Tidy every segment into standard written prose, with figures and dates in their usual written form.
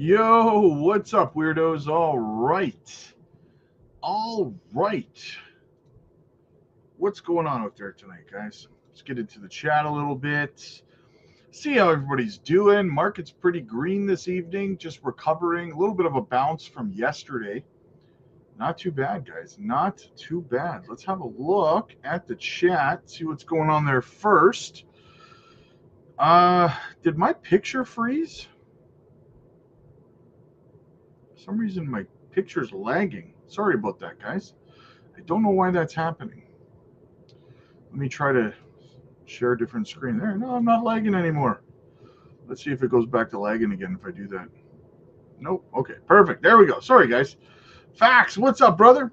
Yo, what's up, weirdos? All right. All right. What's going on out there tonight, guys? Let's get into the chat a little bit. See how everybody's doing. Market's pretty green this evening, just recovering. A little bit of a bounce from yesterday. Not too bad, guys. Not too bad. Let's have a look at the chat, see what's going on there first. Did my picture freeze? For some reason, my picture's lagging. Sorry about that, guys. I don't know why that's happening. Let me try to share a different screen there. No, I'm not lagging anymore. Let's see if it goes back to lagging again if I do that. Nope. Okay, perfect. There we go. Sorry, guys. Facts. What's up, brother?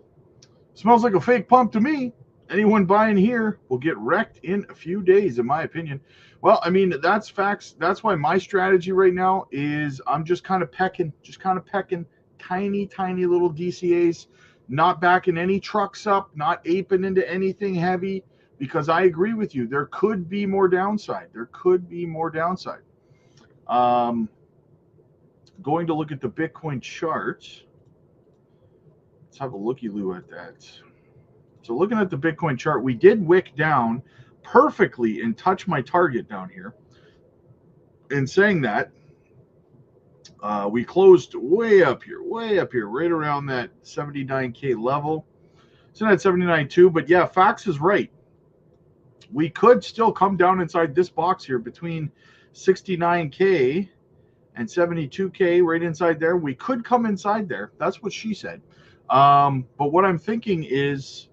Smells like a fake pump to me. Anyone buying here will get wrecked in a few days, in my opinion. Well, I mean, that's facts. That's why my strategy right now is I'm just kind of pecking, tiny little DCAs, not backing any trucks up, not aping into anything heavy, because I agree with you. There could be more downside. Going to look at the Bitcoin chart. Let's have a looky-loo at that. So looking at the Bitcoin chart, we did wick down perfectly and touch my target down here. In saying that, we closed way up here, right around that 79K level. It's at 79.2, but yeah, Fax is right. We could still come down inside this box here between 69K and 72K, right inside there. We could come inside there. That's what she said. But what I'm thinking is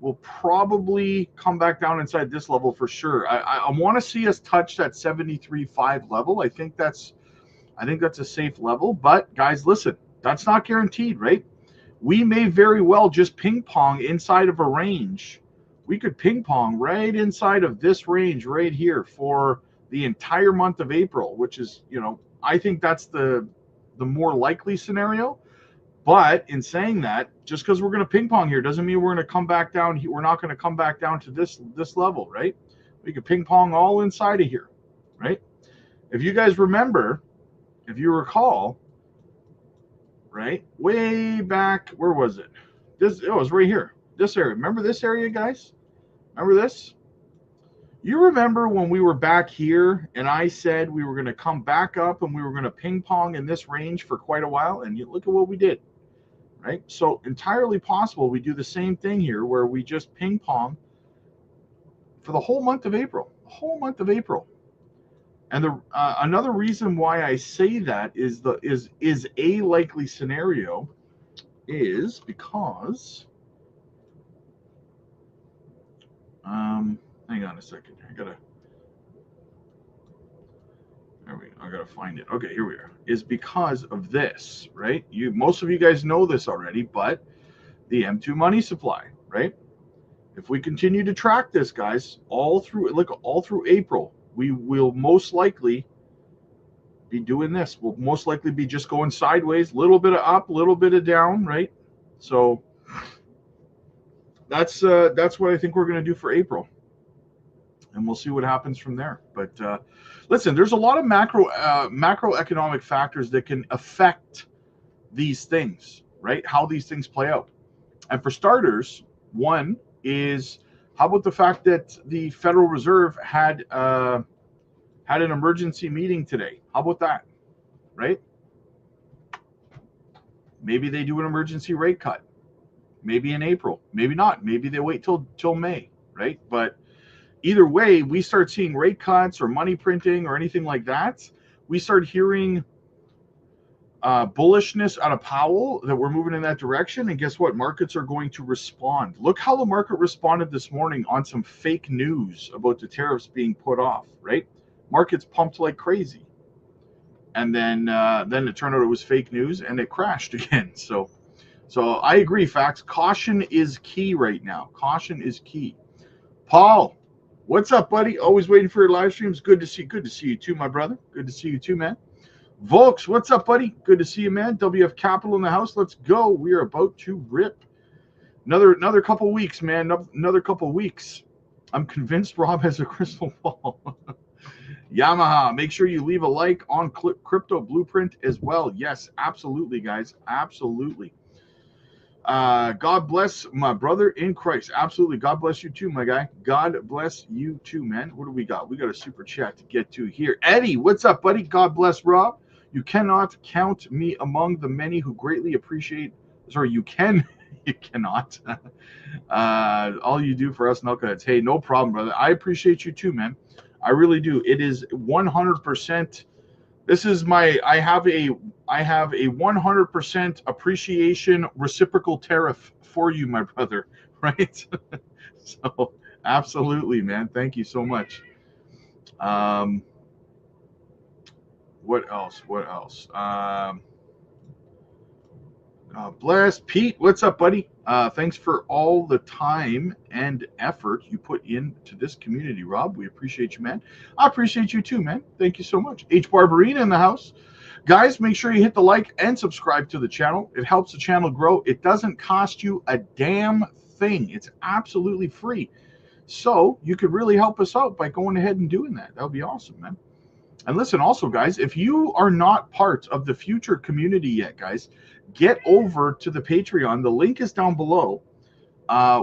we'll probably come back down inside this level for sure. I want to see us touch that 73.5 level. I think that's a safe level. But guys, listen, that's not guaranteed, right? We may very well just ping pong inside of a range. We could ping pong right inside of this range right here for the entire month of April, which is, I think that's the more likely scenario. But in saying that, just because we're going to ping pong here doesn't mean we're going to come back down. We're not going to come back down to this level, right? We could ping pong all inside of here, right? If you guys remember, if you recall, right, way back, where was it? It was right here, this area. Remember this area, guys? Remember this? You remember when we were back here and I said we were going to come back up and we were going to ping pong in this range for quite a while, and you look at what we did, right? So entirely possible we do the same thing here where we just ping pong for the whole month of April, And another reason why I say that is a likely scenario is because hang on a second. I gotta find it. Okay, here we are. Is because of this, right? Most of you guys know this already, but the M2 money supply, right? If we continue to track this, guys, all through April, we will most likely be doing this. We'll most likely be just going sideways, a little bit of up, a little bit of down, right? So that's what I think we're going to do for April, and we'll see what happens from there. But listen, there's a lot of macroeconomic factors that can affect these things, right? How these things play out. And for starters, one is, how about the fact that the Federal Reserve had an emergency meeting today? How about that, right? Maybe they do an emergency rate cut. Maybe in April. Maybe not. Maybe they wait till May, right? But either way, we start seeing rate cuts or money printing or anything like that. We start hearing bullishness out of Powell that we're moving in that direction. And guess what? Markets are going to respond. Look how the market responded this morning on some fake news about the tariffs being put off, right? Markets pumped like crazy. And then it turned out it was fake news and it crashed again. So I agree, Facts. Caution is key right now. Caution is key. Paul, what's up, buddy? Always waiting for your live streams. Good to see you too, my brother. Good to see you too, man. Volks, what's up, buddy? Good to see you, man. WF Capital in the house. Let's go. We are about to rip. Another couple weeks, man. Another couple weeks. I'm convinced Rob has a crystal ball. Yamaha, make sure you leave a like on Crypto Blueprint as well. Yes, absolutely, guys. Absolutely. God bless my brother in Christ. Absolutely. God bless you too, my guy. God bless you too, man. What do we got? We got a super chat to get to here. Eddie, what's up, buddy? God bless Rob. You cannot count me among the many who greatly appreciate. Sorry, you can. You cannot. All you do for us knuckleheads. Hey, no problem, brother. I appreciate you too, man. I really do. It is 100%. This is my. I have a 100% appreciation reciprocal tariff for you, my brother. Right? So absolutely, man. Thank you so much. What else? What else? Bless Pete. What's up, buddy? Thanks for all the time and effort you put into this community, Rob. We appreciate you, man. I appreciate you too, man. Thank you so much. H. Barbarina in the house. Guys, make sure you hit the like and subscribe to the channel. It helps the channel grow. It doesn't cost you a damn thing. It's absolutely free. So you could really help us out by going ahead and doing that. That would be awesome, man. And listen, also, guys, if you are not part of the future community yet, guys, get over to the Patreon. The link is down below.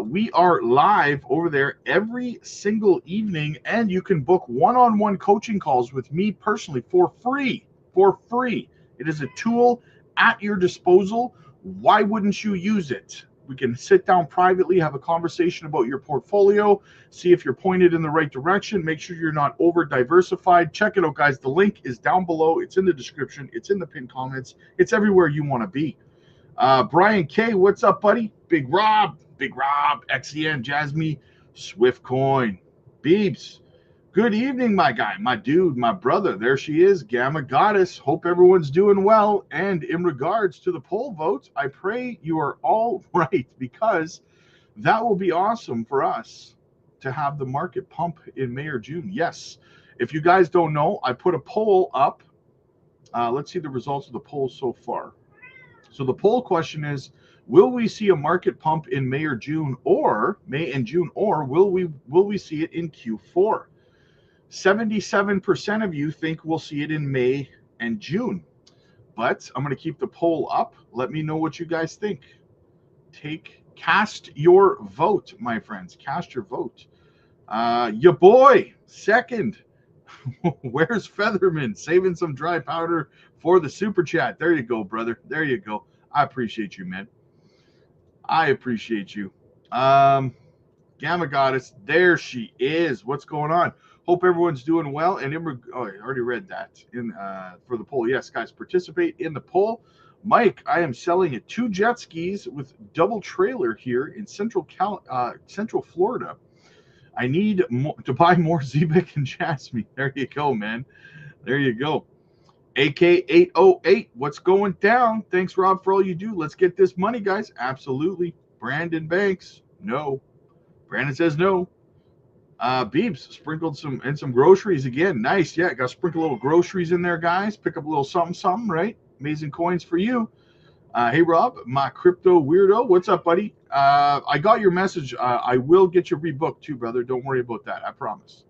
We are live over there every single evening, and you can book one-on-one coaching calls with me personally for free. For free. It is a tool at your disposal. Why wouldn't you use it? We can sit down privately, have a conversation about your portfolio, see if you're pointed in the right direction, make sure you're not over diversified. Check it out, guys. The link is down below. It's in the description. It's in the pinned comments. It's everywhere you want to be. Brian K, what's up, buddy? Big Rob, XEN, Jasmine, Swiftcoin, Beebs. Good evening, my guy, my dude, my brother. There she is, Gamma Goddess. Hope everyone's doing well. And in regards to the poll votes, I pray you are all right, because that will be awesome for us to have the market pump in May or June. Yes. If you guys don't know, I put a poll up. Let's see the results of the poll so far. So the poll question is, will we see a market pump in May or June, or May and June, or will we see it in Q4? 77% of you think we'll see it in May and June, but I'm going to keep the poll up. Let me know what you guys think. Cast your vote, my friends. Cast your vote. Your boy, second. Where's Featherman? Saving some dry powder for the super chat. There you go, brother. There you go. I appreciate you, man. I appreciate you. Gamma Goddess, there she is. What's going on? Hope everyone's doing well. And I already read that for the poll. Yes, guys, participate in the poll. Mike, I am selling 2 jet skis with double trailer here in Central Florida. I need to buy more Zebek and Jasmine. There you go, man. There you go. AK808, what's going down? Thanks, Rob, for all you do. Let's get this money, guys. Absolutely. Brandon Banks, no. Brandon says no. Beeps sprinkled some groceries again. Nice. Yeah, got to sprinkle a little groceries in there, guys. Pick up a little something, right? Amazing coins for you. Hey, Rob, my crypto weirdo. What's up, buddy? I got your message. I will get you rebooked too, brother. Don't worry about that. I promise.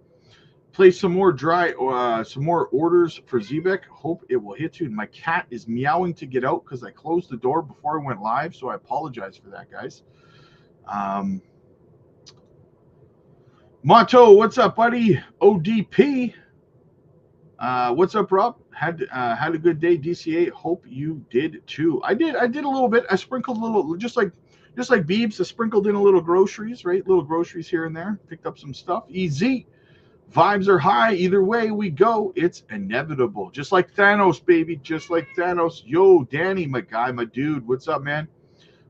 Place some more some more orders for Zebek. Hope it will hit you. My cat is meowing to get out because I closed the door before I went live, so I apologize for that, guys. Mato, what's up, buddy? ODP, what's up, Rob? Had a good day, DCA. Hope you did too. I did a little bit. I sprinkled a little, just like Beebs. I sprinkled in a little groceries, right? Little groceries here and there. Picked up some stuff. Easy. Vibes are high. Either way we go, it's inevitable. Just like Thanos, baby. Just like Thanos. Yo, Danny, my guy, my dude. What's up, man?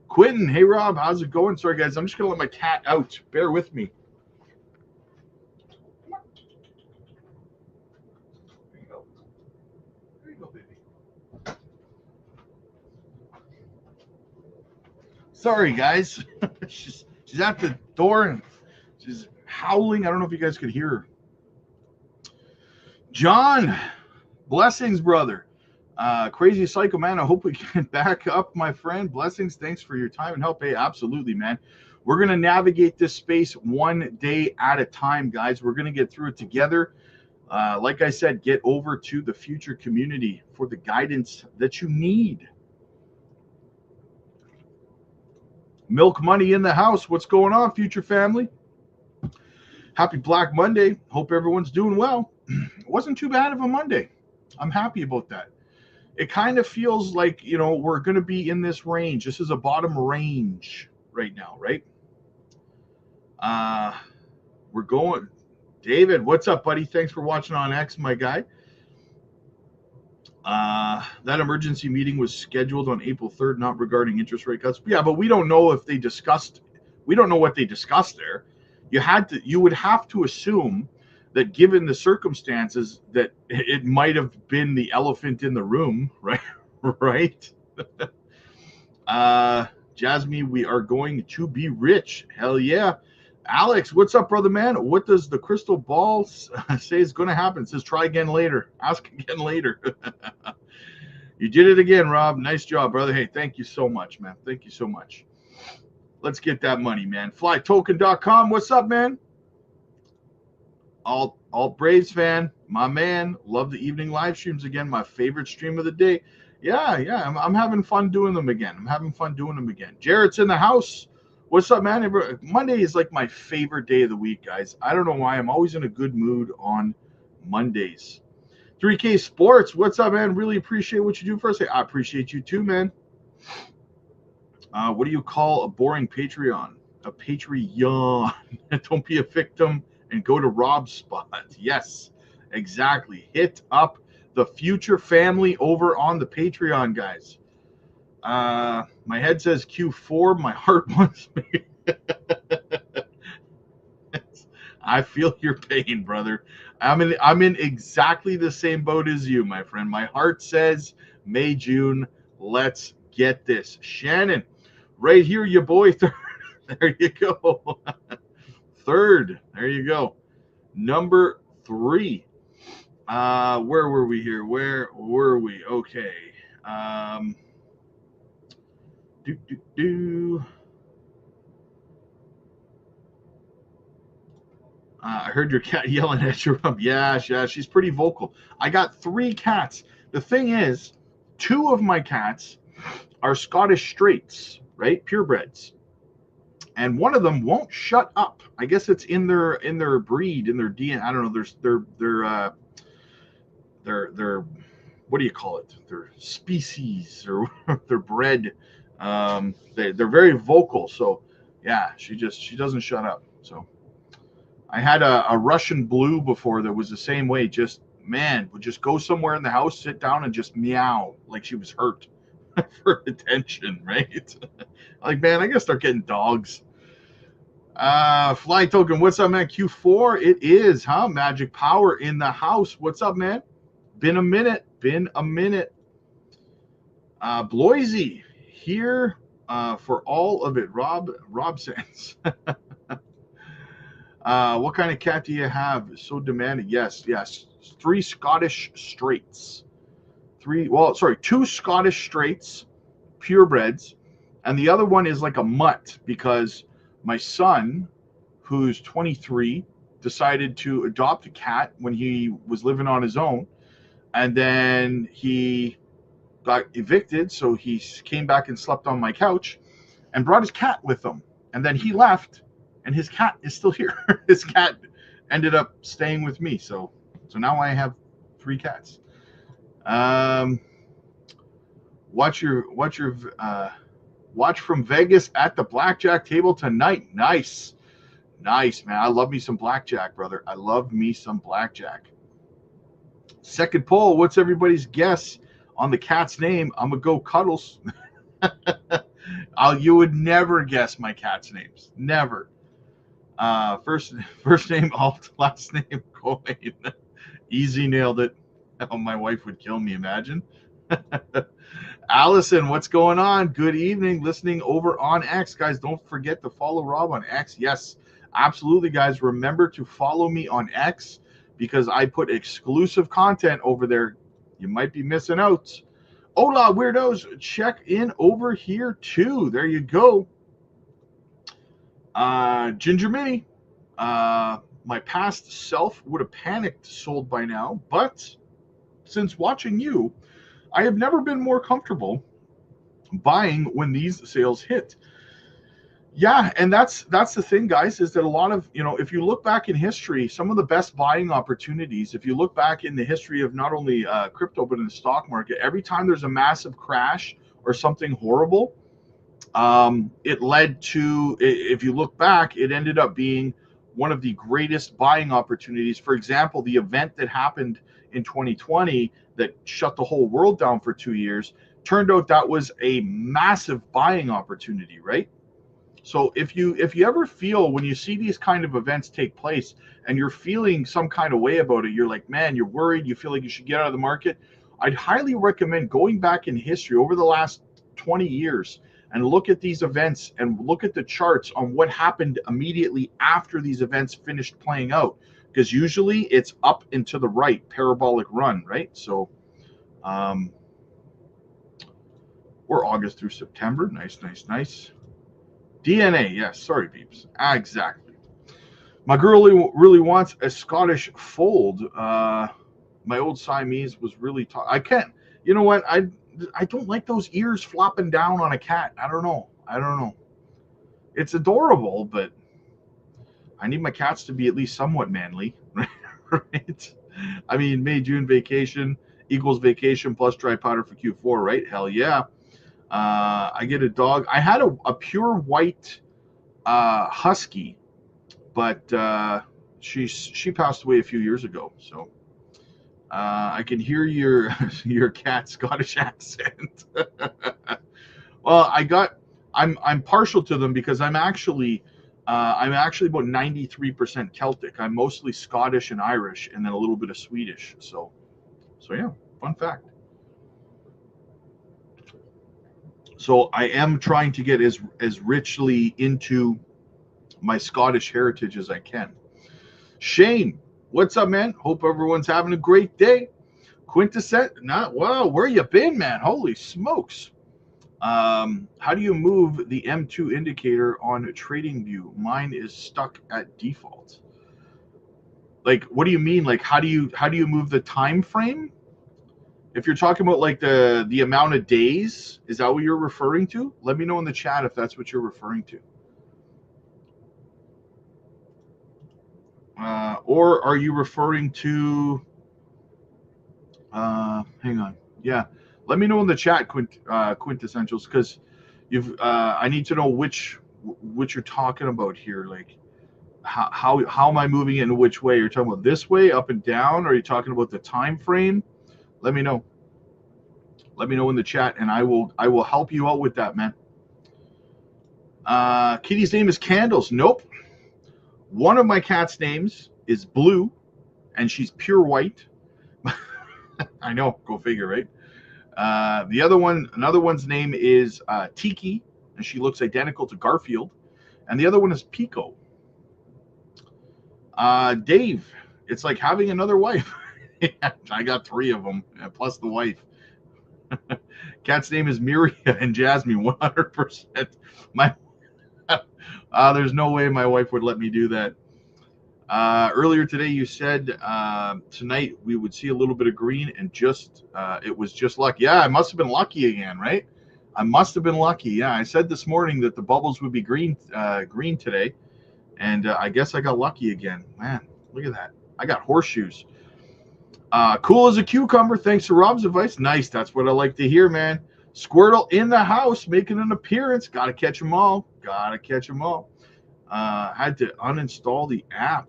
Quentin, hey, Rob. How's it going? Sorry, guys. I'm just going to let my cat out. Bear with me. Sorry, guys. she's at the door and she's howling. I don't know if you guys could hear her. John, blessings, brother. Crazy Psycho Man, I hope we can back up, my friend. Blessings, thanks for your time and help. Hey, absolutely, man. We're going to navigate this space one day at a time, guys. We're going to get through it together. Like I said, get over to the future community for the guidance that you need. Milk Money in the house. What's going on, future family? Happy Black Monday. Hope everyone's doing well. It wasn't too bad of a Monday. I'm happy about that. It kind of feels like, we're going to be in this range. This is a bottom range right now, right? We're going. David, what's up, buddy? Thanks for watching on X, my guy. That emergency meeting was scheduled on April 3rd, not regarding interest rate cuts. Yeah, but we don't know if they discussed. We don't know what they discussed there. You would have to assume that, given the circumstances, that it might have been the elephant in the room, right? Right. Jasmine, we are going to be rich. Hell yeah. Alex, what's up, brother man? What does the crystal ball say is going to happen? It says try again later. Ask again later. You did it again, Rob. Nice job, brother. Hey, thank you so much, man. Thank you so much. Let's get that money, man. Flytoken.com. What's up, man? All Braves fan, my man. Love the evening live streams again. My favorite stream of the day. Yeah. I'm having fun doing them again. Jarrett's in the house. What's up, man? Monday is like my favorite day of the week, guys. I don't know why. I'm always in a good mood on Mondays. 3K Sports. What's up, man? Really appreciate what you do for us. I appreciate you too, man. What do you call a boring Patreon? A Patreon. Don't be a victim and go to Rob's spot. Yes, exactly. Hit up the future family over on the Patreon, guys. My head says Q4. My heart wants me. I feel your pain, brother. I'm in exactly the same boat as you, my friend. My heart says May, June. Let's get this. Shannon, right here, you boy. Third. There you go. Third. There you go. Number 3. Where were we here? Where were we? Okay. I heard your cat yelling at you. Yeah, she's pretty vocal. I got 3 cats. The thing is, 2 of my cats are Scottish Straights, right? Purebreds. And one of them won't shut up. I guess it's in their breed, in their DNA. I don't know. Their what do you call it? Their species or their bred. They're very vocal. So yeah, she doesn't shut up. So I had a Russian blue before that was the same way. Just, man, would just go somewhere in the house, sit down, and just meow like she was hurt for attention, right? Like, man, I gotta start getting dogs. Fly Token, what's up, man? Q4, it is, huh? Magic Power in the house. What's up, man? Been a minute. Bloisey here for all of it. Rob sends. What kind of cat do you have? So demanding. Yes. 3 Scottish Straights. 2 Scottish Straights, purebreds, and the other one is like a mutt because my son, who's 23, decided to adopt a cat when he was living on his own, and then he got evicted, so he came back and slept on my couch and brought his cat with him, and then he left, and his cat is still here. His cat ended up staying with me, so now I have 3 cats. Watch from Vegas at the blackjack table tonight. Nice, man. I love me some blackjack, brother. I love me some blackjack. Second poll. What's everybody's guess on the cat's name? I'm gonna go Cuddles. You would never guess my cat's names. Never. First name Alt, last name Coin. Easy, nailed it. Oh, my wife would kill me, imagine. Allison, what's going on? Good evening. Listening over on X. Guys, don't forget to follow Rob on X. Yes, absolutely, guys. Remember to follow me on X because I put exclusive content over there. You might be missing out. Hola, weirdos. Check in over here, too. There you go. Ginger Mini. my past self would have panicked, sold by now. But since watching you, I have never been more comfortable buying when these sales hit. Yeah, and that's the thing, guys, is that a lot of, if you look back in history, some of the best buying opportunities, if you look back in the history of not only crypto but in the stock market, every time there's a massive crash or something horrible, it led to, if you look back, it ended up being one of the greatest buying opportunities. For example, the event that happened in 2020 that shut the whole world down for 2 years, turned out that was a massive buying opportunity, right? So if you ever feel, when you see these kind of events take place and you're feeling some kind of way about it, you're like, man, you're worried, you feel like you should get out of the market, I'd highly recommend going back in history over the last 20 years and look at these events and look at the charts on what happened immediately after these events finished playing out, because usually it's up and to the right, parabolic run, right? So we're August through September. Nice. DNA, yes. Sorry, peeps. Exactly. My girl really wants a Scottish fold. My old Siamese was really tall. I can't. You know what? I don't like those ears flopping down on a cat. I don't know. It's adorable, but I need my cats to be at least somewhat manly, right? I mean, May, June vacation equals vacation plus dry powder for Q4, right? Hell yeah. I get a dog. I had a pure white husky, but she passed away a few years ago. So I can hear your cat's Scottish accent. Well, I'm partial to them because I'm actually about 93% Celtic. I'm mostly Scottish and Irish, and then a little bit of Swedish. So yeah, fun fact. So I am trying to get as richly into my Scottish heritage as I can. Shane, what's up, man? Hope everyone's having a great day. Wow, where you been, man? Holy smokes. How do you move the M2 indicator on TradingView? Mine is stuck at default. Like, what do you mean? Like, how do you move the time frame? If you're talking about like the amount of days, is that what you're referring to? Let me know in the chat if that's what you're referring to. Or are you referring to? Hang on. Yeah, let me know in the chat, Quintessentials, because I need to know which you're talking about here. Like, how am I moving it in which way? You're talking about this way, up and down, or are you talking about the time frame? Let me know. Let me know in the chat, and I will help you out with that, man. Kitty's name is Candles. Nope. One of my cat's names is Blue, and she's pure white. I know, go figure, right? Another one's name is Tiki, and she looks identical to Garfield. And the other one is Pico. Dave, it's like having another wife. I got 3 of them, plus the wife. Cat's name is Miria and Jasmine, 100%. There's no way my wife would let me do that. Earlier today, you said tonight we would see a little bit of green, and it was just luck. Yeah, I must have been lucky again, right? I must have been lucky. Yeah, I said this morning that the bubbles would be green today, and I guess I got lucky again. Man, look at that. I got horseshoes. Cool as a cucumber. Thanks to Rob's advice. Nice. That's what I like to hear, man. Squirtle in the house, making an appearance. Got to catch them all. Had to uninstall the app.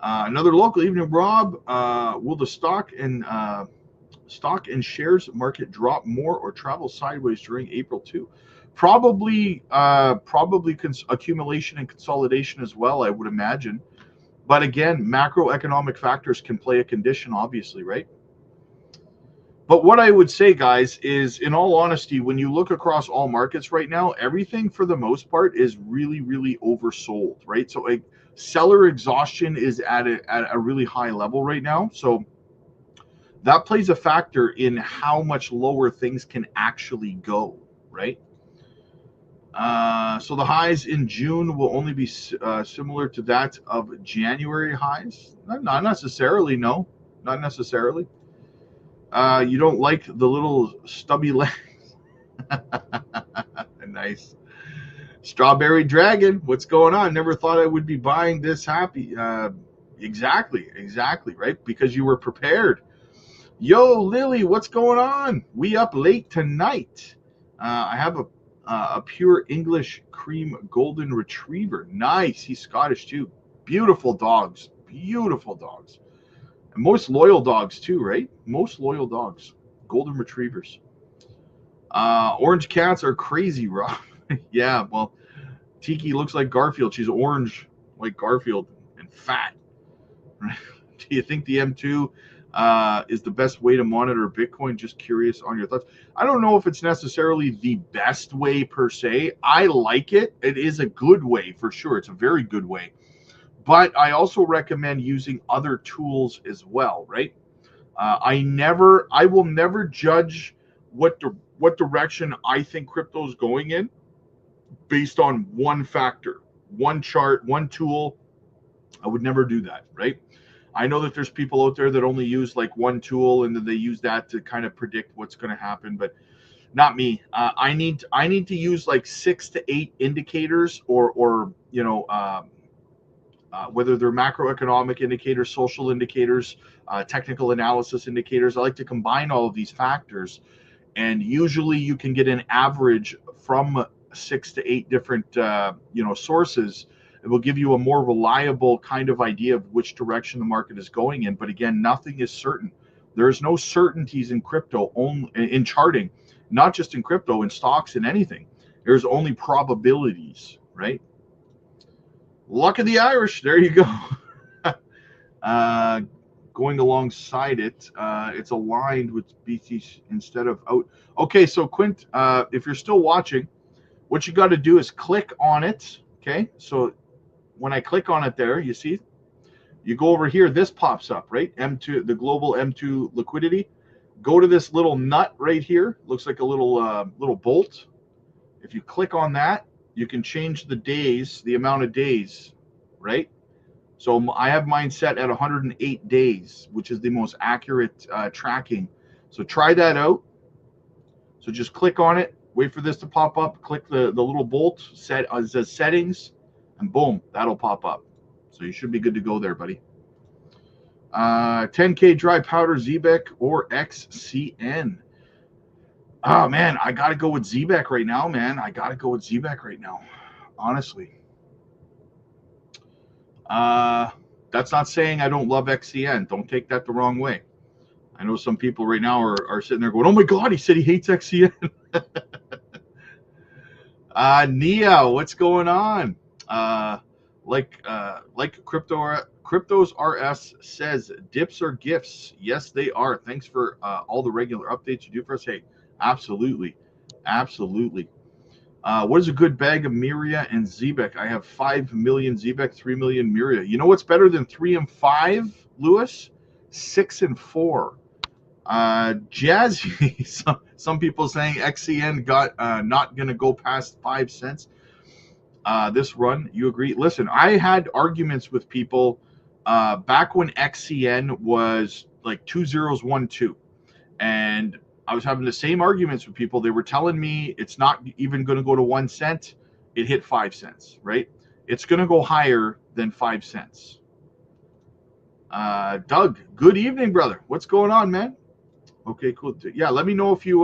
Another local evening, Rob. Will the stock and shares market drop more or travel sideways during April too? Probably accumulation and consolidation as well, I would imagine. But again, macroeconomic factors can play a condition, obviously, right? But what I would say, guys, is in all honesty, when you look across all markets right now, everything for the most part is really, really oversold, right? So seller exhaustion is at a really high level right now. So that plays a factor in how much lower things can actually go, right? So the highs in June will only be similar to that of January highs. Not necessarily, no, not necessarily. You don't like the little stubby leg. Nice. Strawberry Dragon, what's going on? Never thought I would be buying this happy. Exactly, right? Because you were prepared. Yo, Lily, what's going on? We up late tonight. I have a pure English cream golden retriever. Nice. He's Scottish too. Beautiful dogs. Beautiful dogs. And most loyal dogs too, right? Most loyal dogs. Golden retrievers. Orange cats are crazy, Rob. Yeah, well, Tiki looks like Garfield. She's orange like Garfield and fat. Do you think the M2 is the best way to monitor Bitcoin? Just curious on your thoughts. I don't know if it's necessarily the best way per se. I like it. It is a good way for sure. It's a very good way. But I also recommend using other tools as well, right? I will never judge what direction I think crypto is going in based on one factor, one chart, one tool. I would never do that, right? I know that there's people out there that only use like one tool and then they use that to kind of predict what's going to happen, but not me. I need to use like 6 to 8 indicators, or whether they're macroeconomic indicators, social indicators, technical analysis indicators. I like to combine all of these factors, and usually you can get an average from 6 to 8 different sources. It will give you a more reliable kind of idea of which direction the market is going in. But again, nothing is certain. There is no certainties in crypto, only in charting, not just in crypto, in stocks and anything. There's only probabilities, right? Luck of the Irish. There you go. Going alongside it, it's aligned with BT instead of out. Okay, so Quint, if you're still watching, what you got to do is click on it. Okay, so when I click on it there, you see, you go over here, this pops up, right? M2, the global M2 liquidity. Go to this little nut right here. Looks like a little bolt. If you click on that, you can change the days, the amount of days, right? So I have mine set at 108 days, which is the most accurate tracking. So try that out. So just click on it, wait for this to pop up, click the little bolt, set it says settings, and boom, that'll pop up. So you should be good to go there, buddy. 10K dry powder, ZBEC or XCN. Oh, man, I got to go with ZBEC right now, man. I got to go with ZBEC right now, honestly. That's not saying I don't love XCN. Don't take that the wrong way. I know some people right now are sitting there going, oh my God, he said he hates XCN. Nia, what's going on? Like Cryptos RS says, dips are gifts. Yes, they are. Thanks for all the regular updates you do for us. Hey, absolutely. Absolutely. What is a good bag of Miria and ZBEC? I have 5 million ZBEC, 3 million Miria. You know what's better than 3 and 5, Lewis? 6 and 4. Jazzy, some people saying XCN got not going to go past 5 cents. This run, you agree? Listen, I had arguments with people back when XCN was like 2012, and I was having the same arguments with people. They were telling me it's not even going to go to 1 cent. It hit 5 cents, right? It's going to go higher than 5 cents. Doug, good evening, brother. What's going on, man? Okay, cool. Yeah, let me know if you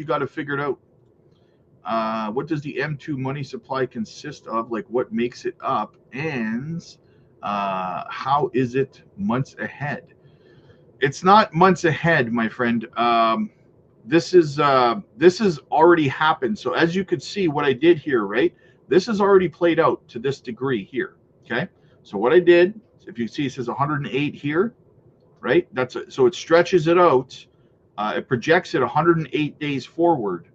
got it figured out. What does the M2 money supply consist of? Like, what makes it up, and how is it months ahead? It's not months ahead, my friend. This has already happened. So as you could see, what I did here, right? This has already played out to this degree here. Okay. So what I did, if you see, it says 108 here, right? So it stretches it out. It projects it 108 days forward.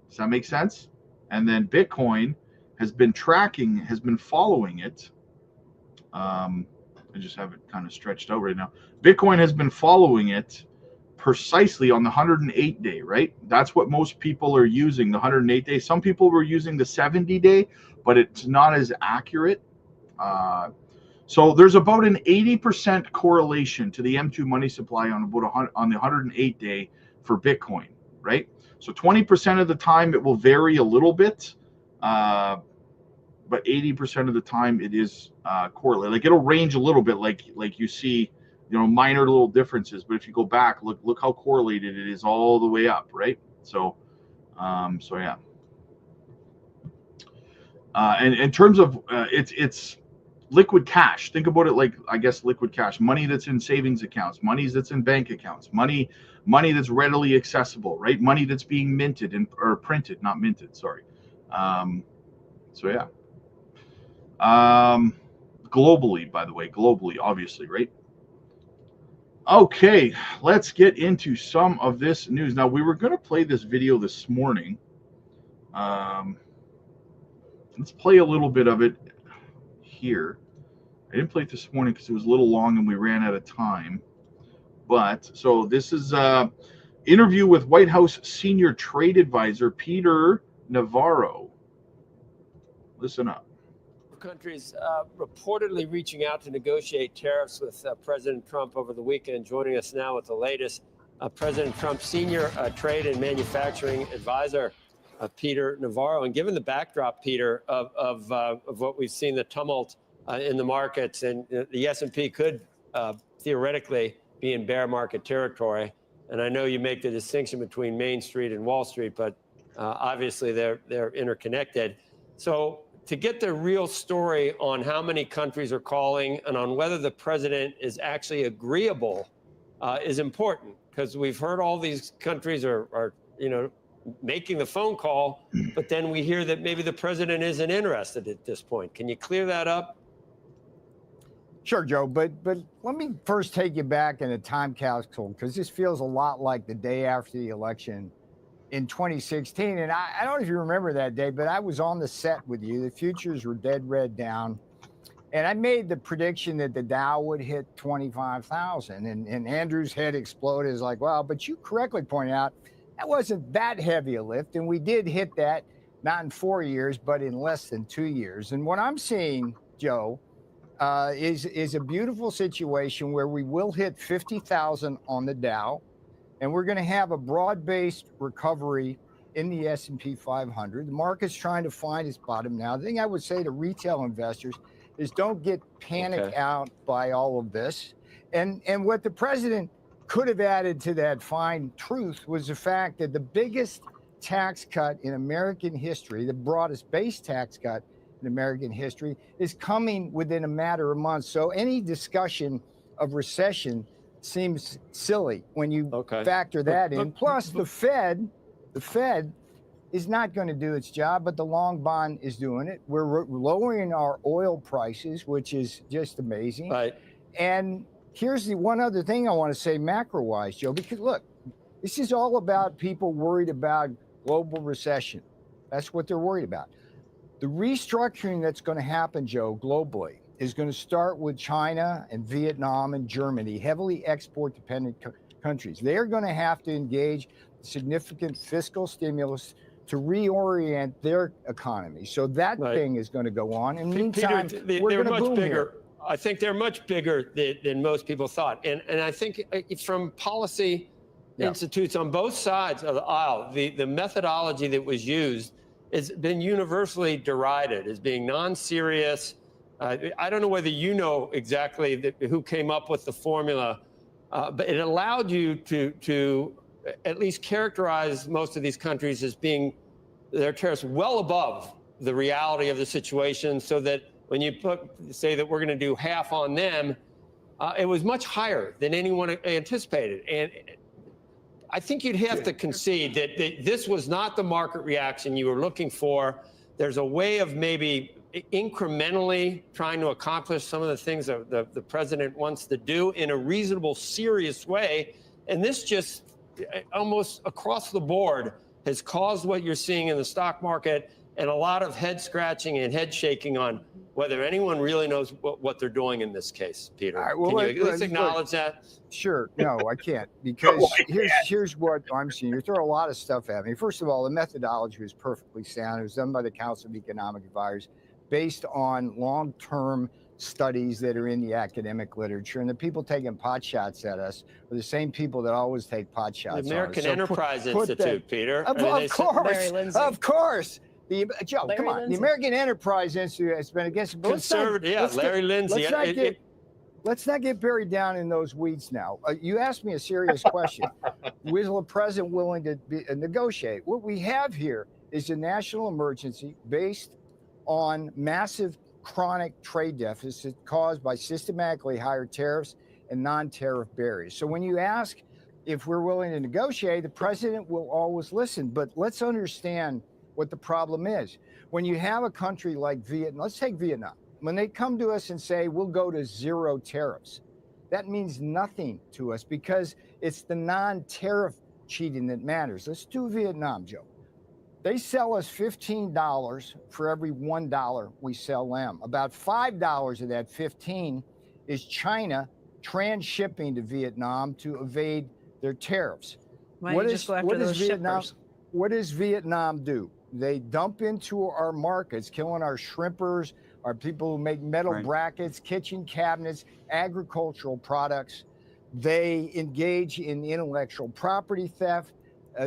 Does that make sense? And then Bitcoin has been following it. I just have it kind of stretched out right now. Bitcoin has been following it precisely on the 108-day, right? That's what most people are using, the 108-day. Some people were using the 70-day, but it's not as accurate. So there's about an 80% correlation to the M2 money supply on the 108-day for Bitcoin, right? So 20% of the time it will vary a little bit, but 80% of the time it is correlated. Like it'll range a little bit, like you see, minor little differences. But if you go back, look how correlated it is all the way up, right? So, yeah. And in terms of it's liquid cash. Think about it like, I guess, liquid cash, money that's in savings accounts, money that's in bank accounts, money that's readily accessible, right? Money that's being minted or printed, not minted, sorry. So yeah. Globally, by the way, obviously, right? Okay, let's get into some of this news. Now, we were going to play this video this morning. Let's play a little bit of it here. I didn't play it this morning because it was a little long and we ran out of time. But so this is an interview with White House senior trade advisor Peter Navarro. Listen up. Countries reportedly reaching out to negotiate tariffs with President Trump over the weekend. Joining us now with the latest, President Trump's senior trade and manufacturing advisor, Peter Navarro. And given the backdrop, Peter, of what we've seen, the tumult in the markets, and the S&P could theoretically be in bear market territory. And I know you make the distinction between Main Street and Wall Street, but obviously they're interconnected. So to get the real story on how many countries are calling and on whether the president is actually agreeable is important, because we've heard all these countries are making the phone call, but then we hear that maybe the president isn't interested at this point. Can you clear that up? Sure, Joe, but let me first take you back in a time capsule, because this feels a lot like the day after the election in 2016. And I don't know if you remember that day, but I was on the set with you. The futures were dead red down. And I made the prediction that the Dow would hit 25,000. And Andrew's head exploded. It's like, well, but you correctly pointed out that wasn't that heavy a lift. And we did hit that, not in 4 years, but in less than 2 years. And what I'm seeing, Joe, is a beautiful situation where we will hit 50,000 on the Dow. And we're going to have a broad-based recovery in the S&P 500. The market's trying to find its bottom now. The thing I would say to retail investors is don't get panicked out by all of this. And what the president could have added to that fine truth was the fact that the biggest tax cut in American history, the broadest base tax cut in American history, is coming within a matter of months. So any discussion of recession seems silly when you factor that in. Plus, the Fed is not going to do its job, but the long bond is doing it. We're lowering our oil prices, which is just amazing. Right. And here's the one other thing I want to say macro-wise, Joe, because look, this is all about people worried about global recession. That's what they're worried about. The restructuring that's going to happen, Joe, globally, is going to start with China and Vietnam and Germany, heavily export-dependent countries. They're going to have to engage significant fiscal stimulus to reorient their economy. So that thing is going to go on. And meantime, Peter, we're much boom bigger. Here. I think they're much bigger than most people thought. And I think from policy institutes on both sides of the aisle, the methodology that was used has been universally derided as being non-serious. I don't know whether you know exactly who came up with the formula, but it allowed you to at least characterize most of these countries as being their tariffs well above the reality of the situation, so that when you say that we're going to do half on them, it was much higher than anyone anticipated. And I think you'd have to concede that this was not the market reaction you were looking for. There's a way of maybe incrementally trying to accomplish some of the things that the president wants to do in a reasonable, serious way. And this just almost across the board has caused what you're seeing in the stock market and a lot of head scratching and head shaking on whether anyone really knows what they're doing in this case, Peter. All right, well, Can you at least acknowledge that? Sure. No, I can't, because here's what I'm seeing. You throw a lot of stuff at me. First of all, the methodology was perfectly sound. It was done by the Council of Economic Advisors based on long-term studies that are in the academic literature, and the people taking pot shots at us are the same people that always take pot shots. The American Enterprise Institute, that, Peter. Of course. Joe, come on. The American Enterprise Institute has been against conservative. Larry Lindsay. Let's not get buried down in those weeds now. You asked me a serious question. Was the president willing to negotiate? What we have here is a national emergency based on massive chronic trade deficit caused by systematically higher tariffs and non-tariff barriers. So when you ask if we're willing to negotiate, the president will always listen. But let's understand what the problem is. When you have a country like Vietnam, let's take Vietnam. When they come to us and say, we'll go to zero tariffs, that means nothing to us because it's the non-tariff cheating that matters. Let's do Vietnam, Joe. They sell us $15 for every $1 we sell them. About $5 of that 15 is China transshipping to Vietnam to evade their tariffs. What does Vietnam do? They dump into our markets, killing our shrimpers, our people who make metal brackets, kitchen cabinets, agricultural products. They engage in intellectual property theft.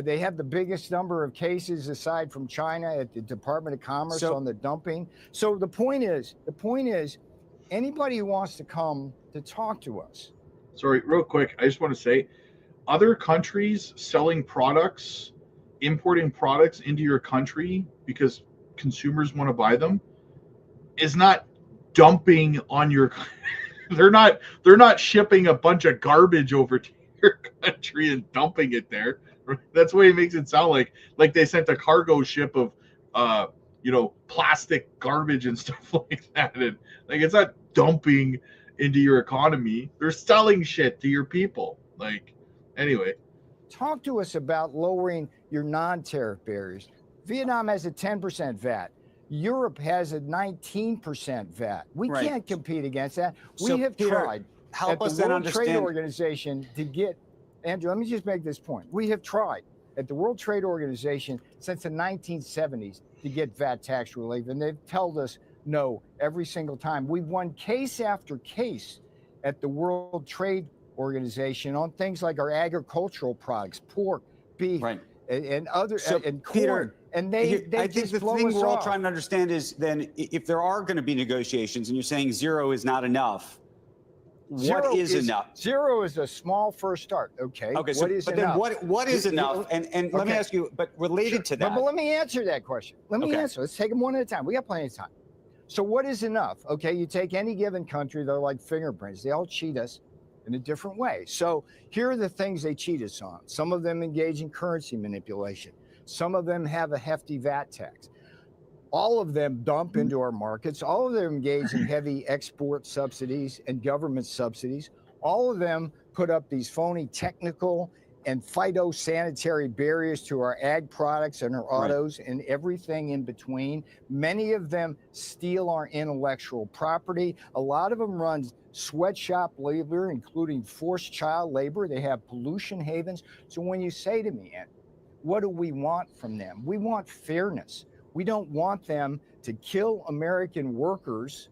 They have the biggest number of cases aside from China at the Department of Commerce on the dumping. So the point is, anybody who wants to come to talk to us. Sorry, real quick. I just want to say, other countries selling products, importing products into your country because consumers want to buy them is not dumping on your they're not shipping a bunch of garbage over to your country and dumping it there. That's the way it makes it sound like they sent a cargo ship of plastic garbage and stuff like that. And like, it's not dumping into your economy. They're selling shit to your people. Like, anyway. Talk to us about lowering your non-tariff barriers. Vietnam has a 10% VAT. Europe has a 19% VAT. We can't compete against that. We have tried at the World Trade Organization to get, Andrew, let me just make this point. We have tried at the World Trade Organization since the 1970s to get VAT tax relief, and they've told us no every single time. We've won case after case at the World Trade Organization on things like our agricultural products, pork, beef, and other and corn. Peter, and I think the thing we're all trying to understand is then if there are going to be negotiations and you're saying zero is not enough, what is enough? Zero is a small first start. Okay. Okay. So, what is enough? And let me ask you, but related to that. But let me answer that question. Let me answer. Let's take them one at a time. We got plenty of time. So what is enough? Okay. You take any given country, they're like fingerprints. They all cheat us in a different way. So here are the things they cheat us on. Some of them engage in currency manipulation. Some of them have a hefty VAT tax. All of them dump into our markets. All of them engage in heavy export subsidies and government subsidies. All of them put up these phony technical and phytosanitary barriers to our ag products and our autos and everything in between. Many of them steal our intellectual property. A lot of them run sweatshop labor, including forced child labor. They have pollution havens. So when you say to me, what do we want from them? We want fairness. We don't want them to kill American workers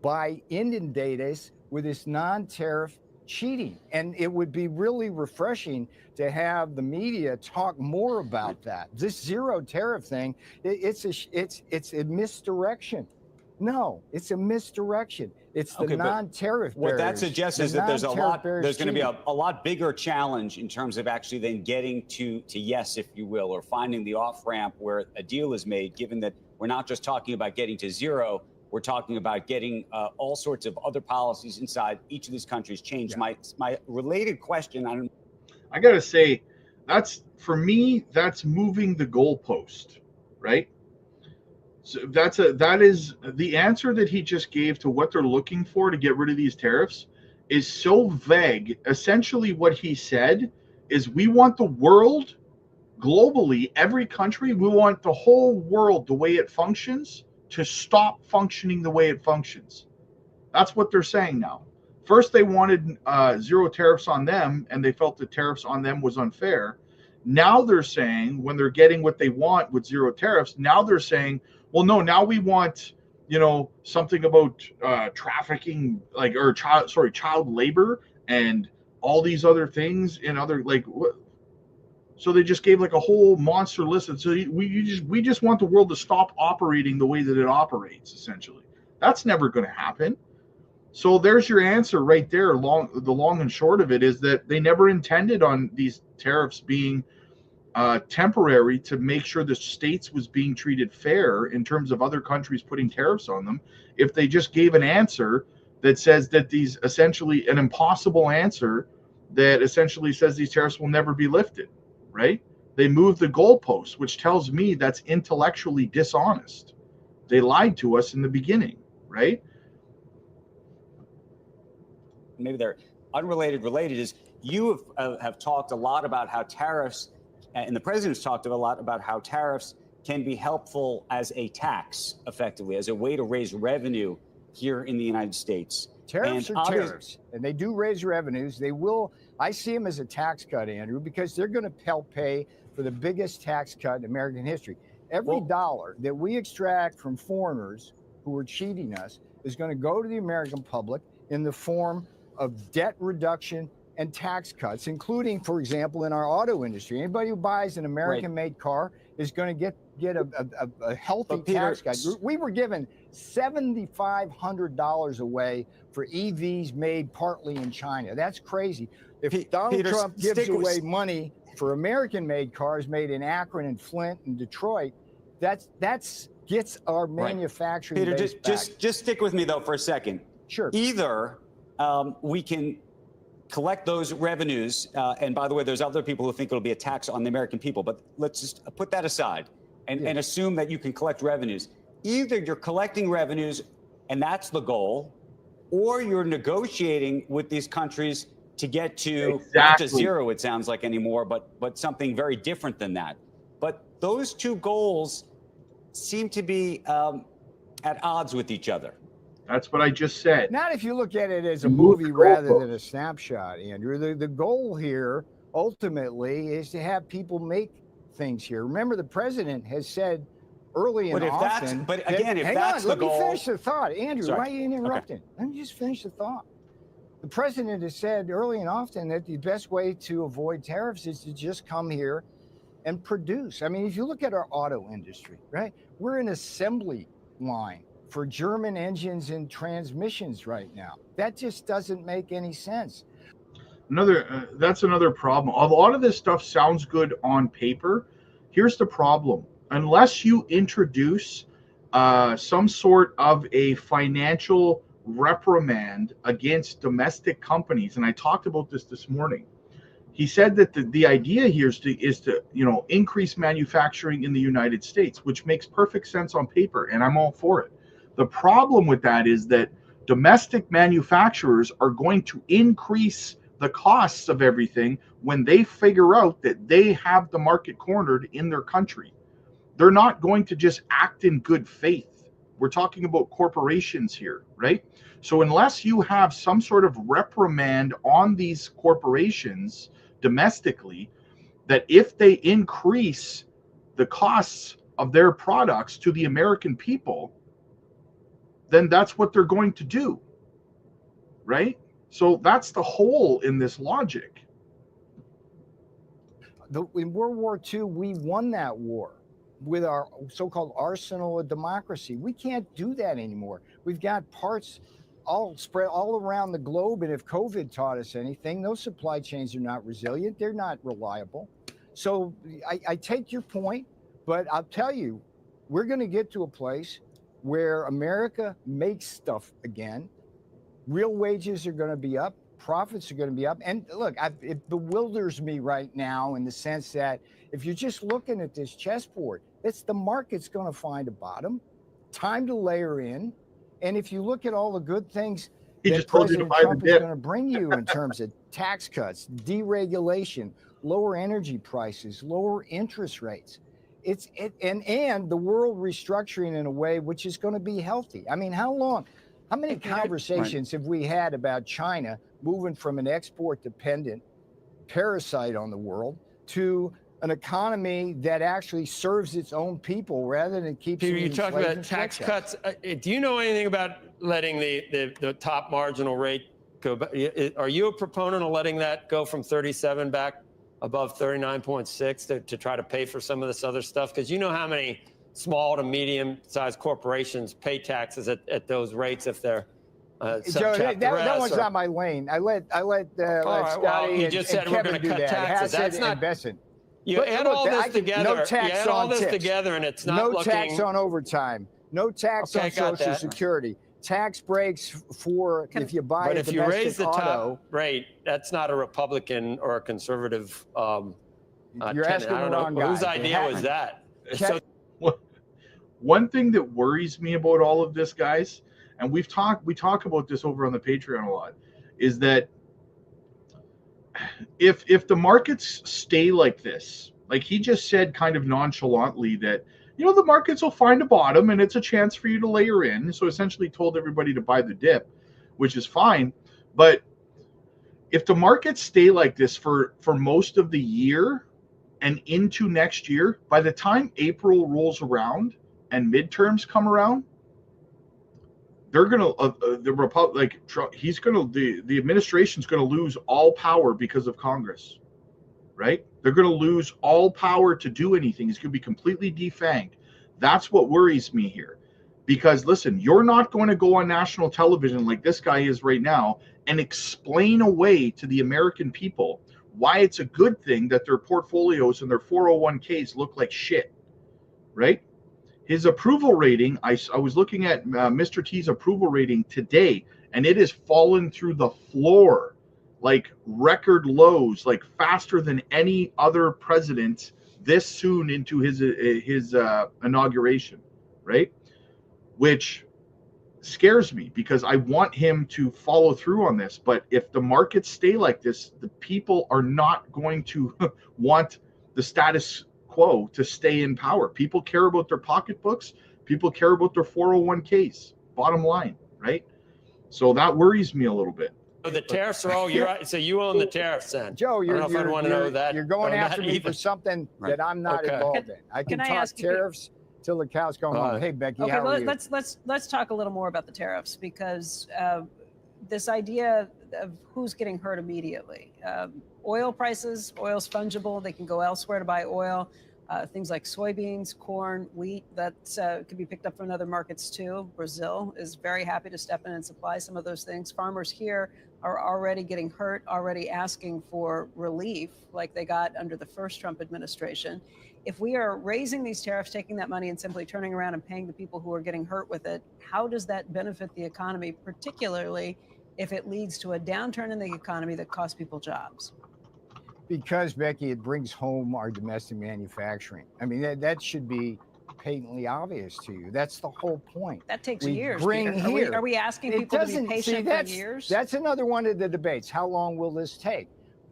by inundating us with this non-tariff cheating. And it would be really refreshing to have the media talk more about that. This zero tariff thing, it's a misdirection. No, it's a misdirection. It's the non-tariff barriers. What that suggests is that there's going to be a lot bigger challenge in terms of actually then getting to yes, if you will, or finding the off-ramp where a deal is made, given that we're not just talking about getting to zero, we're talking about getting all sorts of other policies inside each of these countries changed. Yeah. My related question, I got to say, for me, that's moving the goalpost, right? So that is the answer that he just gave to what they're looking for to get rid of these tariffs is so vague. Essentially what he said is we want the world globally, every country, we want the whole world, the way it functions, to stop functioning the way it functions. That's what they're saying now. First, they wanted zero tariffs on them, and they felt the tariffs on them was unfair. Now they're saying, when they're getting what they want with zero tariffs, now they're saying, well, no, now we want, something about trafficking, child labor and all these other things and other so they just gave like a whole monster list. And so we just want the world to stop operating the way that it operates, essentially. That's never going to happen. So there's your answer right there. The long and short of it is that they never intended on these tariffs being temporary to make sure the states was being treated fair in terms of other countries putting tariffs on them. If they just gave an answer that says that these essentially an impossible answer that essentially says these tariffs will never be lifted, right? They moved the goalposts, which tells me that's intellectually dishonest. They lied to us in the beginning, right? Maybe they're unrelated. Related is you have talked a lot about how tariffs, and the president's talked a lot about how tariffs can be helpful as a tax, effectively, as a way to raise revenue here in the United States. Tariffs are tariffs, and they do raise revenues. They will. I see them as a tax cut, Andrew, because they're going to help pay for the biggest tax cut in American history. Every dollar that we extract from foreigners who are cheating us is going to go to the American public in the form of debt reduction and tax cuts, including, for example, in our auto industry. Anybody who buys an American-made car is going to get a healthy tax cut. We were given $7,500 away for EVs made partly in China. That's crazy. If Donald Trump gives away money for American-made cars made in Akron and Flint and Detroit, that's gets our manufacturing base back. Just stick with me though for a second. Sure. Either we can collect those revenues, and by the way, there's other people who think it'll be a tax on the American people, but let's just put that aside and assume that you can collect revenues. Either you're collecting revenues and that's the goal, or you're negotiating with these countries to get to not to zero, it sounds like anymore, but something very different than that. But those two goals seem to be at odds with each other. That's what I just said. Not if you look at it as a movie rather than a snapshot, Andrew. The goal here ultimately is to have people make things here. Remember, the president has said early and often. But again, if that's the goal. Let me finish the thought, Andrew. Sorry. Why are you interrupting? Okay. Let me just finish the thought. The president has said early and often that the best way to avoid tariffs is to just come here and produce. I mean, if you look at our auto industry, right? We're an assembly line for German engines and transmissions right now. That just doesn't make any sense. That's another problem. A lot of this stuff sounds good on paper. Here's the problem. Unless you introduce some sort of a financial reprimand against domestic companies, and I talked about this morning. He said that the idea here is to increase manufacturing in the United States, which makes perfect sense on paper, and I'm all for it. The problem with that is that domestic manufacturers are going to increase the costs of everything when they figure out that they have the market cornered in their country. They're not going to just act in good faith. We're talking about corporations here, right? So unless you have some sort of reprimand on these corporations domestically, that if they increase the costs of their products to the American people, then that's what they're going to do, right? So that's the hole in this logic. In World War II, we won that war with our so-called arsenal of democracy. We can't do that anymore. We've got parts all spread all around the globe, and if COVID taught us anything, those supply chains are not resilient. They're not reliable. So I take your point, but I'll tell you, we're going to get to a place where America makes stuff again. Real wages are going to be up. Profits are going to be up. And look, it bewilders me right now in the sense that if you're just looking at this chessboard, it's the market's going to find a bottom. Time to layer in. And if you look at all the good things that President Trump is going to bring you in terms of tax cuts, deregulation, lower energy prices, lower interest rates. And the world restructuring in a way which is going to be healthy. I mean, how many conversations have we had about China moving from an export dependent parasite on the world to an economy that actually serves its own people rather than keeps Peter, you talked about tax cuts. Do you know anything about letting the top marginal rate go? Are you a proponent of letting that go from 37 back above 39.6 to try to pay for some of this other stuff? Because you know how many small to medium-sized corporations pay taxes at those rates if they're Joe, that one's not my lane. I let Scotty well, you and, just said and we're Kevin going to do cut that. taxes. That's not Besson. You add all this together. No tax you add all on this tips. together, and it's not no looking. Tax on overtime. No tax on Social Security. Tax breaks for if you buy a domestic auto. But if you raise the top rate, that's not a Republican or a conservative. You're asking the wrong guy. Whose idea was that? One thing that worries me about all of this, guys, and we talk about this over on the Patreon a lot, is that if the markets stay like this, like he just said kind of nonchalantly that, the markets will find a bottom and it's a chance for you to layer in. So essentially told everybody to buy the dip, which is fine. But if the markets stay like this for most of the year and into next year, by the time April rolls around and midterms come around, they're gonna the administration's gonna lose all power because of Congress, right? They're gonna lose all power to do anything. It's gonna be completely defanged. That's what worries me here, because listen, you're not going to go on national television like this guy is right now and explain away to the American people why it's a good thing that their portfolios and their 401ks look like shit, right? His approval rating, I was looking at Mr. T's approval rating today, and it has fallen through the floor, like record lows, like faster than any other president this soon into his inauguration, right? Which scares me because I want him to follow through on this. But if the markets stay like this, the people are not going to want the status quo to stay in power. People care about their pocketbooks. People care about their 401ks. Bottom line, right? So that worries me a little bit. So the tariffs are all so you own the tariffs then. Joe, you're going after me either. for something that I'm not involved in. I can talk tariffs till the cows come home. Hey Becky, how are you? Let's talk a little more about the tariffs, because this idea of who's getting hurt immediately. Oil prices, oil's fungible. They can go elsewhere to buy oil. Things like soybeans, corn, wheat, that could be picked up from other markets too. Brazil is very happy to step in and supply some of those things. Farmers here are already getting hurt, already asking for relief like they got under the first Trump administration. If we are raising these tariffs, taking that money and simply turning around and paying the people who are getting hurt with it, how does that benefit the economy, particularly if it leads to a downturn in the economy that costs people jobs? Because, Becky, it brings home our domestic manufacturing. I mean, that should be patently obvious to you. That's the whole point. That takes years. Are we asking people to be patient for years? That's another one of the debates. How long will this take?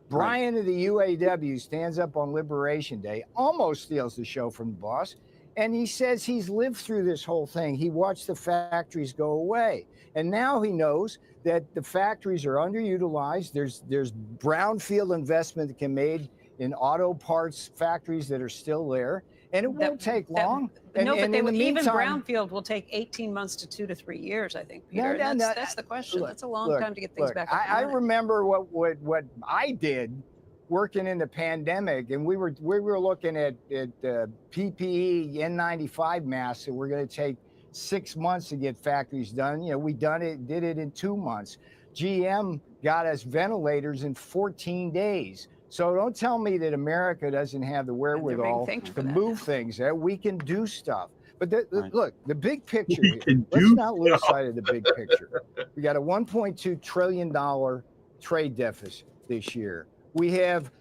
Brian of the UAW stands up on Liberation Day, almost steals the show from the boss, and he says he's lived through this whole thing. He watched the factories go away, and now he knows that the factories are underutilized. There's brownfield investment that can be made in auto parts factories that are still there, and it won't take long. But even brownfield will take 18 months to 2 to 3 years, I think, Peter. That's the question. That's a long time to get things back up. I remember what I did working in the pandemic, and we were looking at PPE N95 masks that were going to take 6 months to get factories done. We did it in 2 months. GM got us ventilators in 14 days. So don't tell me that America doesn't have the wherewithal to move things. We can do stuff. But look, the big picture here, let's not lose sight of the big picture. We got a $1.2 trillion trade deficit this year. We have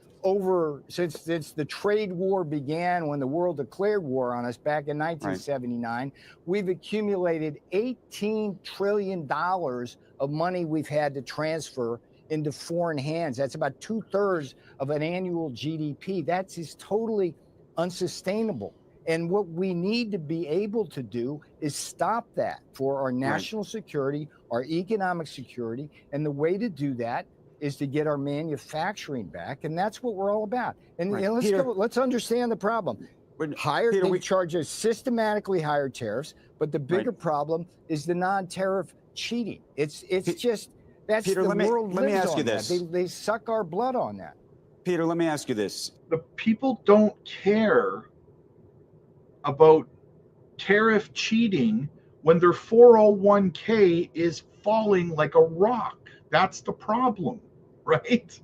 since the trade war began, when the world declared war on us back in 1979, we've accumulated $18 trillion of money we've had to transfer into foreign hands. That's about 2/3 of an annual GDP. That is totally unsustainable. And what we need to be able to do is stop that for our national security, our economic security. And the way to do that is to get our manufacturing back. And that's what we're all about. And let's understand the problem. They charge us systematically higher tariffs, but the bigger problem is the non-tariff cheating. It's just, that's Peter, the world let me lives ask you on this. that. They suck our blood on that. Peter, let me ask you this. The people don't care about tariff cheating when their 401k is falling like a rock. That's the problem, right?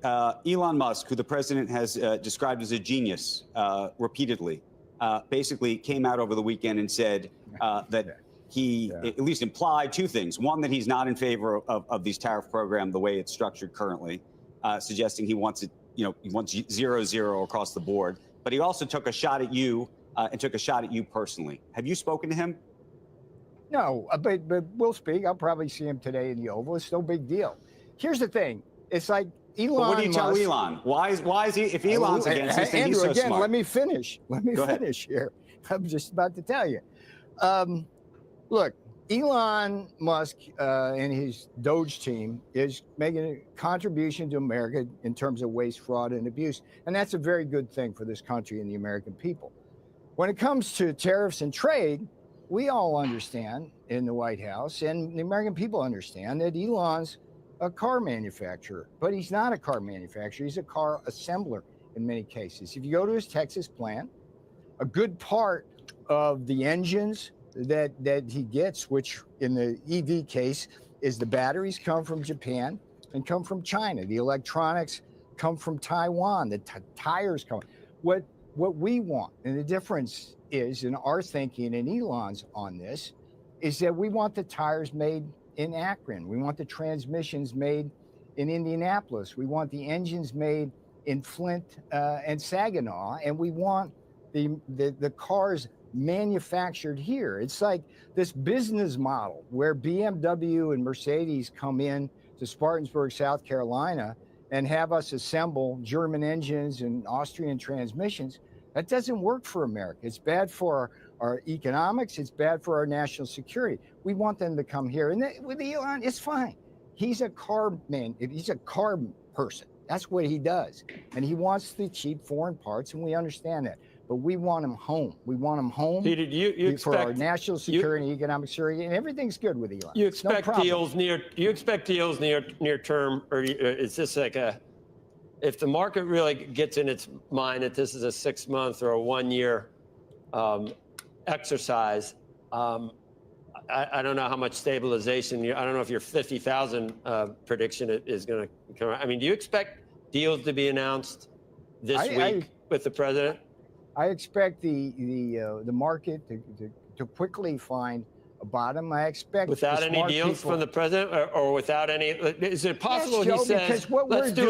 Elon Musk, who the president has described as a genius repeatedly, basically came out over the weekend and said that he at least implied two things. One, that he's not in favor of these tariff program the way it's structured currently, suggesting he wants it, he wants 0-0 across the board. But he also took a shot at you and took a shot at you personally. Have you spoken to him? No, but we'll speak. I'll probably see him today in the Oval. It's no big deal. Here's the thing. It's like Elon But what do you tell Musk, Elon? Why is he, if Elon's against this, then he's so again, smart? let me finish. Let me finish here. I'm just about to tell you. Look, Elon Musk and his Doge team is making a contribution to America in terms of waste, fraud, and abuse. And that's a very good thing for this country and the American people. When it comes to tariffs and trade, we all understand in the White House, and the American people understand, that Elon's a car manufacturer, but he's not a car manufacturer. He's a car assembler in many cases. If you go to his Texas plant, a good part of the engines that he gets, which in the EV case is the batteries, come from Japan and come from China. The electronics come from Taiwan. The tires come. What we want, and the difference is in our thinking and Elon's on this, is that we want the tires made in Akron. We want the transmissions made in Indianapolis. We want the engines made in Flint and Saginaw, and we want the cars manufactured here. It's like this business model where BMW and Mercedes come in to Spartanburg, South Carolina, and have us assemble German engines and Austrian transmissions. That doesn't work for America. It's bad for our economics. It's bad for our national security. We want them to come here. And with Elon, it's fine. He's a car man. He's a car person. That's what he does. And he wants the cheap foreign parts, and we understand that. But we want him home. We want him home. Peter, you for our national security and economic security, and everything's good with Elon. You expect deals near? Do you expect deals near term, or is this like if the market really gets in its mind that this is a 6-month or a 1-year exercise? I don't know how much stabilization. I don't know if your 50,000 prediction is going to come. I mean, do you expect deals to be announced this week with the president? I expect the market to quickly find a bottom. I expect without any deals from the president, or without any. Is it possible Joe, he says let's do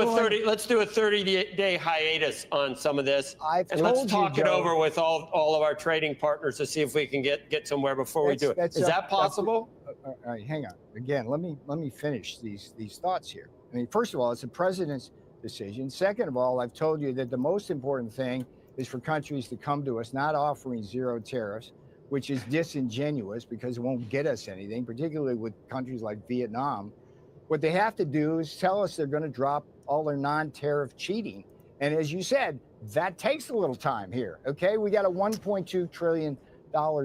a 30-day hiatus on some of this, and let's talk it over with all of our trading partners to see if we can get somewhere before we do it. Is that possible? All right, hang on. Again, let me finish these thoughts here. I mean, first of all, it's the president's decision. Second of all, I've told you that the most important thing is for countries to come to us, not offering zero tariffs, which is disingenuous because it won't get us anything, particularly with countries like Vietnam. What they have to do is tell us they're going to drop all their non-tariff cheating. And as you said, that takes a little time here, okay? We got a $1.2 trillion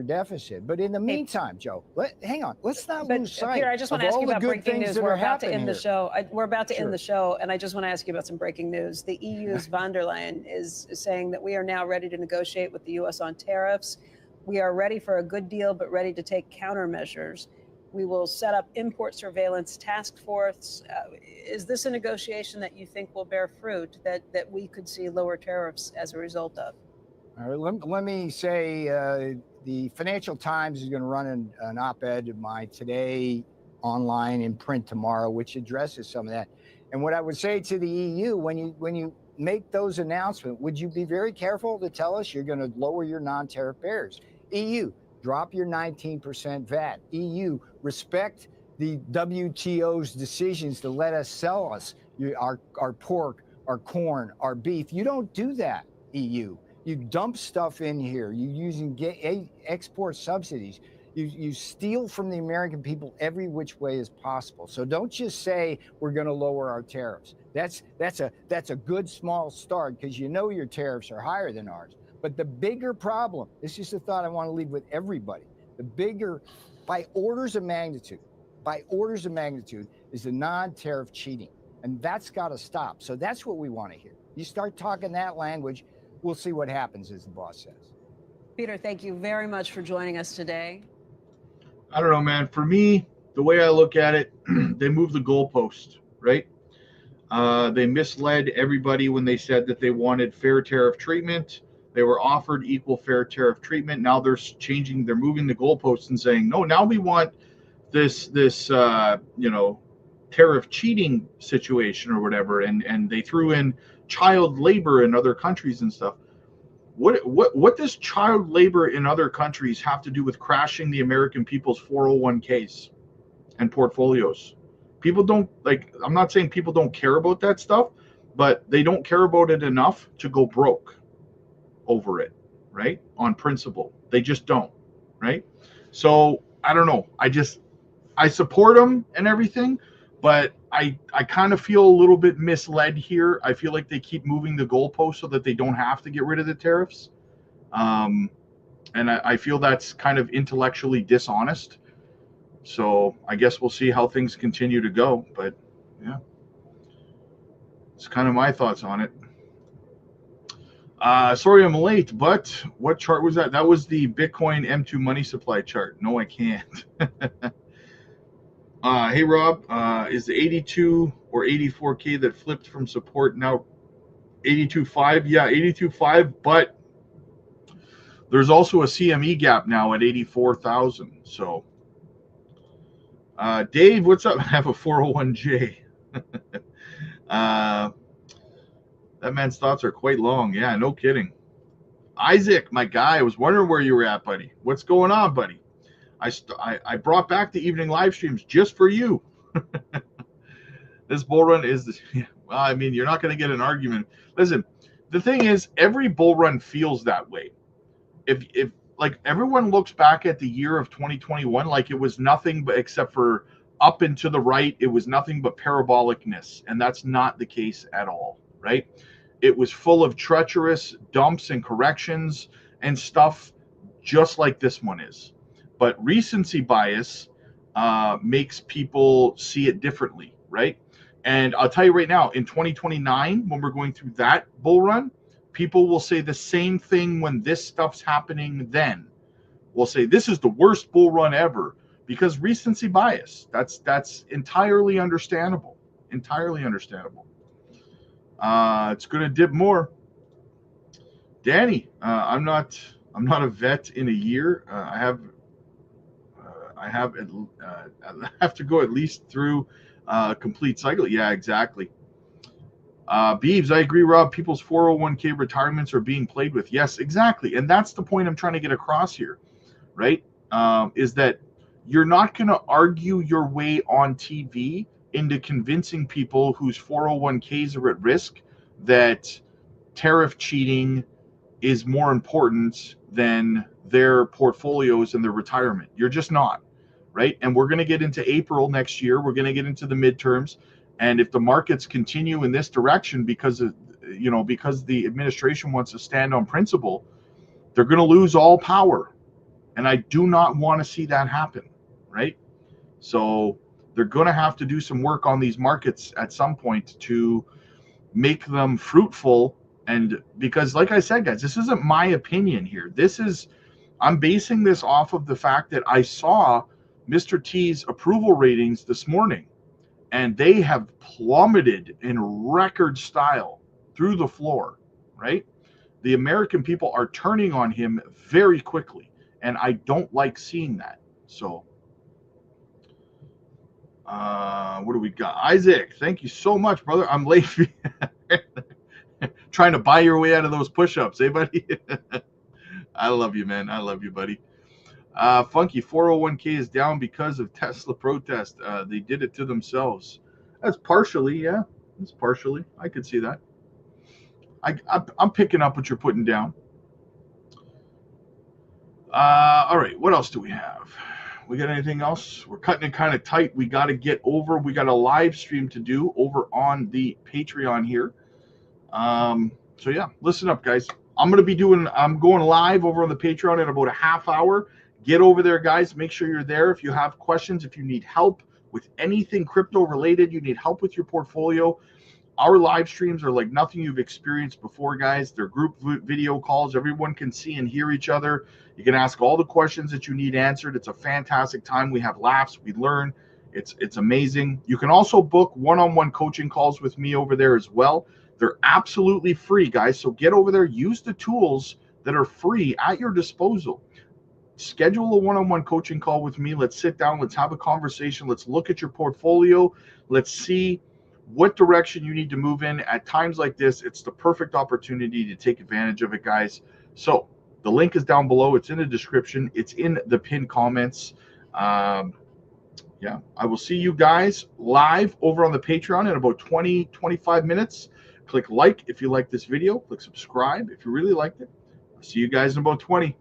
deficit. But in the meantime, Joe, hang on. Let's not lose sight. Peter, I just want to ask you about breaking news. We're about to end the show. We're about to end the show, and I just want to ask you about some breaking news. The EU's von der Leyen is saying that we are now ready to negotiate with the U.S. on tariffs. We are ready for a good deal, but ready to take countermeasures. We will set up import surveillance task force. Is this a negotiation that you think will bear fruit, that we could see lower tariffs as a result of? All right, let me say the Financial Times is going to run an op-ed of mine today, online, in print tomorrow, which addresses some of that. And what I would say to the EU, when you make those announcements, would you be very careful to tell us you're going to lower your non-tariff barriers? EU, drop your 19% VAT. EU, respect the WTO's decisions to let us sell us our pork, our corn, our beef. You don't do that, EU. You dump stuff in here. You're using export subsidies. You steal from the American people every which way is possible. So don't just say we're going to lower our tariffs. That's a good small start, because you know your tariffs are higher than ours. But the bigger problem, this is the thought I want to leave with everybody. The bigger, by orders of magnitude, is the non-tariff cheating. And that's got to stop. So that's what we want to hear. You start talking that language, we'll see what happens, as the boss says. Peter, thank you very much for joining us today. I don't know, man. For me, the way I look at it, they moved the goalpost, right? They misled everybody when they said that they wanted fair tariff treatment. They were offered equal fair tariff treatment. Now they're changing, they're moving the goalposts and saying, no, now we want this tariff cheating situation or whatever. And they threw in child labor in other countries and stuff. What does child labor in other countries have to do with crashing the American people's 401ks and portfolios? People don't, like, I'm not saying people don't care about that stuff, but they don't care about it enough to go broke over it, right? On principle. They just don't, right? So I don't know. I support them and everything, but I kind of feel a little bit misled here. I feel like they keep moving the goalpost so that they don't have to get rid of the tariffs. And I feel that's kind of intellectually dishonest. So I guess we'll see how things continue to go. But yeah, it's kind of my thoughts on it. Sorry I'm late, but what chart was that? That was the Bitcoin M2 money supply chart. No, I can't. Hey, Rob, is the 82 or 84K that flipped from support now 82.5? Yeah, 82.5, but there's also a CME gap now at 84,000. So, Dave, what's up? I have a 401J. That man's thoughts are quite long. Yeah, no kidding. Isaac, my guy, I was wondering where you were at, buddy. What's going on, buddy? I brought back the evening live streams just for you. This bull run is, well, I mean, you're not going to get an argument. Listen, the thing is, every bull run feels that way. If like everyone looks back at the year of 2021, like it was nothing but, except for up and to the right, it was nothing but parabolicness. And that's not the case at all, right? It was full of treacherous dumps and corrections and stuff just like this one is. But recency bias makes people see it differently, right? And I'll tell you right now, in 2029, when we're going through that bull run, people will say the same thing when this stuff's happening then. We'll say, this is the worst bull run ever, because recency bias. That's entirely understandable. Entirely understandable. It's going to dip more. Danny, I'm not a vet in a year. I have to go at least through a complete cycle. Yeah, exactly. Beebs, I agree, Rob. People's 401k retirements are being played with. Yes, exactly. And that's the point I'm trying to get across here, right? Is that you're not going to argue your way on TV into convincing people whose 401ks are at risk that tariff cheating is more important than their portfolios and their retirement. You're just not, right? And we're going to get into April next year. We're going to get into the midterms. And if the markets continue in this direction because the administration wants to stand on principle, they're going to lose all power. And I do not want to see that happen, right? So they're going to have to do some work on these markets at some point to make them fruitful. And because, like I said, guys, this isn't my opinion here. I'm basing this off of the fact that I saw Mr. T's approval ratings this morning, and they have plummeted in record style through the floor, right? The American people are turning on him very quickly, and I don't like seeing that. So, what do we got? Isaac, thank you so much, brother. I'm late. Trying to buy your way out of those push-ups, eh, buddy? I love you, man. I love you, buddy. Funky 401k is down because of Tesla protest. They did it to themselves. That's partially, yeah. That's partially. I could see that. I'm picking up what you're putting down. All right, what else do we have? We got anything else? We're cutting it kind of tight. We got to get over. We got a live stream to do over on the Patreon here. So yeah, listen up, guys. I'm going live over on the Patreon in about a half hour. Get over there, guys. Make sure you're there. If you have questions, if you need help with anything crypto related, you need help with your portfolio, our live streams are like nothing you've experienced before, guys. They're group video calls. Everyone can see and hear each other. You can ask all the questions that you need answered. It's a fantastic time. We have laughs. We learn. It's amazing. You can also book one-on-one coaching calls with me over there as well. They're absolutely free, guys. So get over there. Use the tools that are free at your disposal. Schedule a one-on-one coaching call with me. Let's sit down. Let's have a conversation. Let's look at your portfolio. Let's see what direction you need to move in. At times like this, it's the perfect opportunity to take advantage of it, guys. So the link is down below. It's in the description. It's in the pinned comments. Yeah, I will see you guys live over on the Patreon in about 20-25 minutes. Click like if you like this video. Click subscribe if you really liked it. I'll see you guys in about 20.